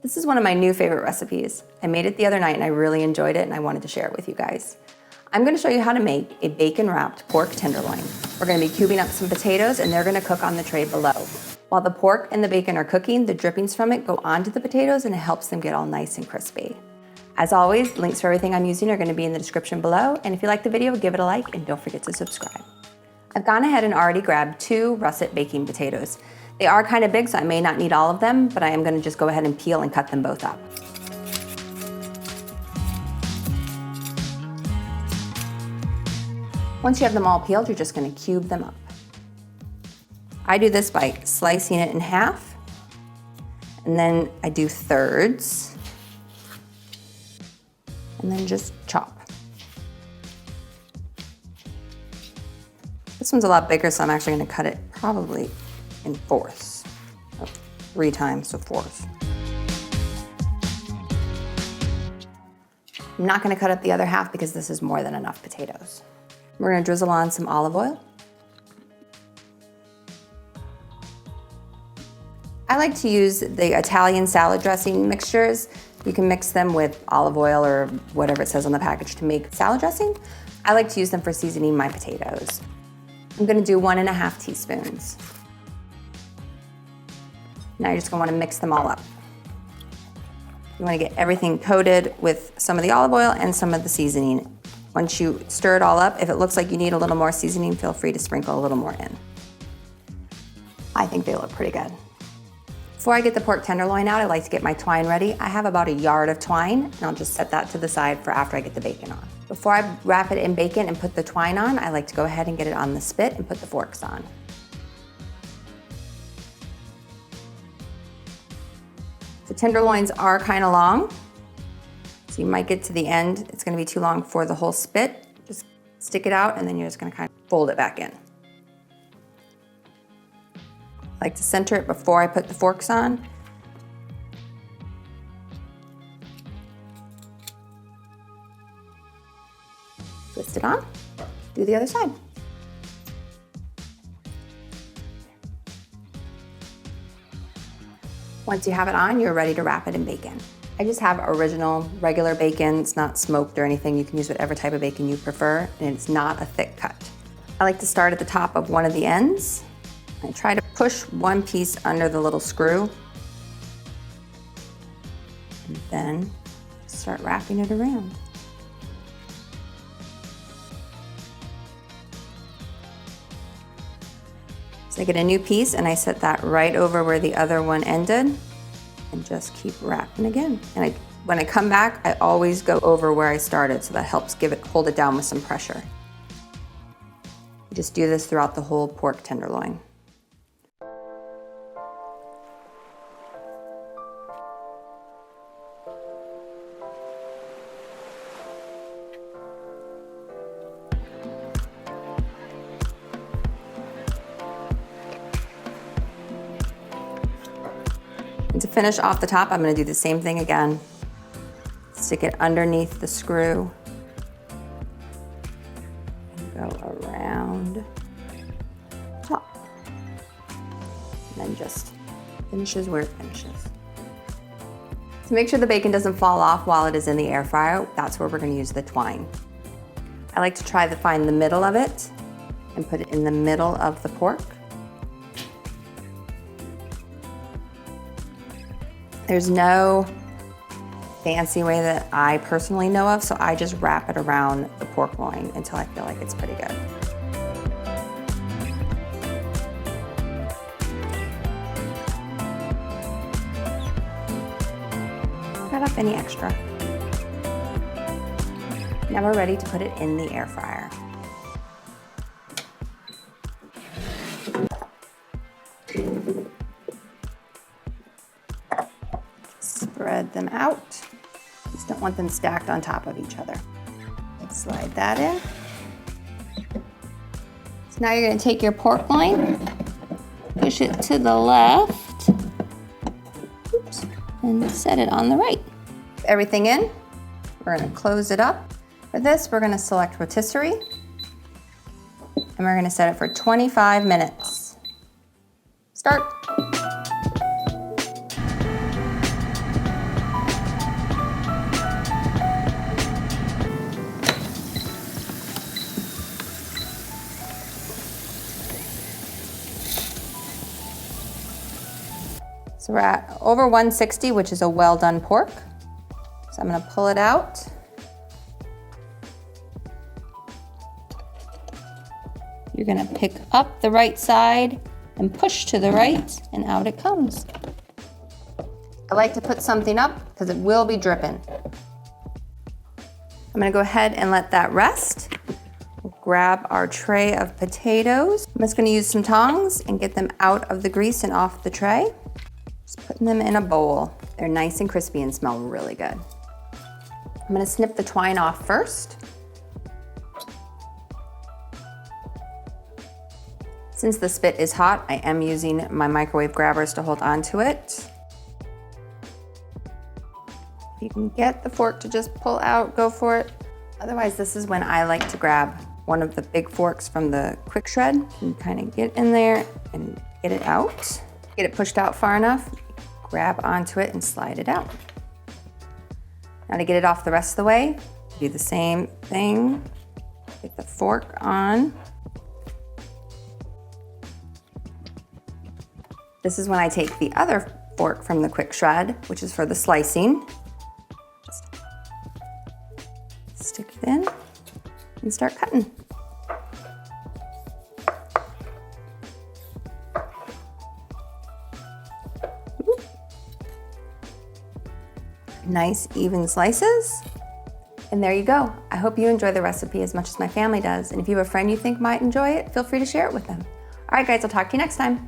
This is one of my new favorite recipes. I made it the other night and I really enjoyed it and I wanted to share it with you guys. I'm gonna show you how to make a bacon-wrapped pork tenderloin. We're gonna be cubing up some potatoes and they're gonna cook on the tray below. While the pork and the bacon are cooking, the drippings from it go onto the potatoes and it helps them get all nice and crispy. As always, links for everything I'm using are gonna be in the description below, and if you like the video, give it a like and don't forget to subscribe. I've gone ahead and already grabbed 2 russet baking potatoes. They are kind of big, so I may not need all of them, but I am gonna just go ahead and peel and cut them both up. Once you have them all peeled, you're just gonna cube them up. I do this by slicing it in half, and then I do thirds, and then just chop. This one's a lot bigger, so I'm actually gonna cut it probably in fourths. 3 times, so fourths. I'm not gonna cut up the other half because this is more than enough potatoes. We're gonna drizzle on some olive oil. I like to use the Italian salad dressing mixtures. You can mix them with olive oil or whatever it says on the package to make salad dressing. I like to use them for seasoning my potatoes. I'm gonna do 1½ teaspoons. Now you're just gonna wanna mix them all up. You wanna get everything coated with some of the olive oil and some of the seasoning. Once you stir it all up, if it looks like you need a little more seasoning, feel free to sprinkle a little more in. I think they look pretty good. Before I get the pork tenderloin out, I like to get my twine ready. I have about 1 yard of twine, and I'll just set that to the side for after I get the bacon on. Before I wrap it in bacon and put the twine on, I like to go ahead and get it on the spit and put the forks on. The tenderloins are kind of long, so you might get to the end. It's gonna be too long for the whole spit. Just stick it out and then you're just gonna kind of fold it back in. I like to center it before I put the forks on. Twist it on, do the other side. Once you have it on, you're ready to wrap it in bacon. I just have original, regular bacon. It's not smoked or anything. You can use whatever type of bacon you prefer, and it's not a thick cut. I like to start at the top of one of the ends. I try to push one piece under the little screw, and then start wrapping it around. So I get a new piece and I set that right over where the other one ended and just keep wrapping again. And when I come back, I always go over where I started, so that helps hold it down with some pressure. You just do this throughout the whole pork tenderloin. And to finish off the top, I'm gonna do the same thing again. Stick it underneath the screw. And go around the top. And then just finishes where it finishes. To make sure the bacon doesn't fall off while it is in the air fryer, that's where we're gonna use the twine. I like to try to find the middle of it and put it in the middle of the pork. There's no fancy way that I personally know of, so I just wrap it around the pork loin until I feel like it's pretty good. Cut off any extra. Now we're ready to put it in the air fryer. Spread them out. Just don't want them stacked on top of each other. Slide that in. So now you're going to take your pork loin, push it to the left, oops, and set it on the right. Everything in. We're going to close it up. For this, we're going to select rotisserie, and we're going to set it for 25 minutes. Start. So we're at over 160, which is a well done pork. So I'm gonna pull it out. You're gonna pick up the right side and push to the right, and out it comes. I like to put something up because it will be dripping. I'm gonna go ahead and let that rest. We'll grab our tray of potatoes. I'm just gonna use some tongs and get them out of the grease and off the tray. Just putting them in a bowl. They're nice and crispy and smell really good. I'm gonna snip the twine off first. Since the spit is hot, I am using my microwave grabbers to hold on to it. If you can get the fork to just pull out, go for it. Otherwise, this is when I like to grab one of the big forks from the quick shred and kind of get in there and get it out. Get it pushed out far enough, grab onto it and slide it out. Now to get it off the rest of the way, do the same thing. Get the fork on. This is when I take the other fork from the quick shred, which is for the slicing. Stick it in and start cutting. Ooh. Nice even slices. And there you go. I hope you enjoy the recipe as much as my family does. And if you have a friend you think might enjoy it, feel free to share it with them. All right, guys, I'll talk to you next time.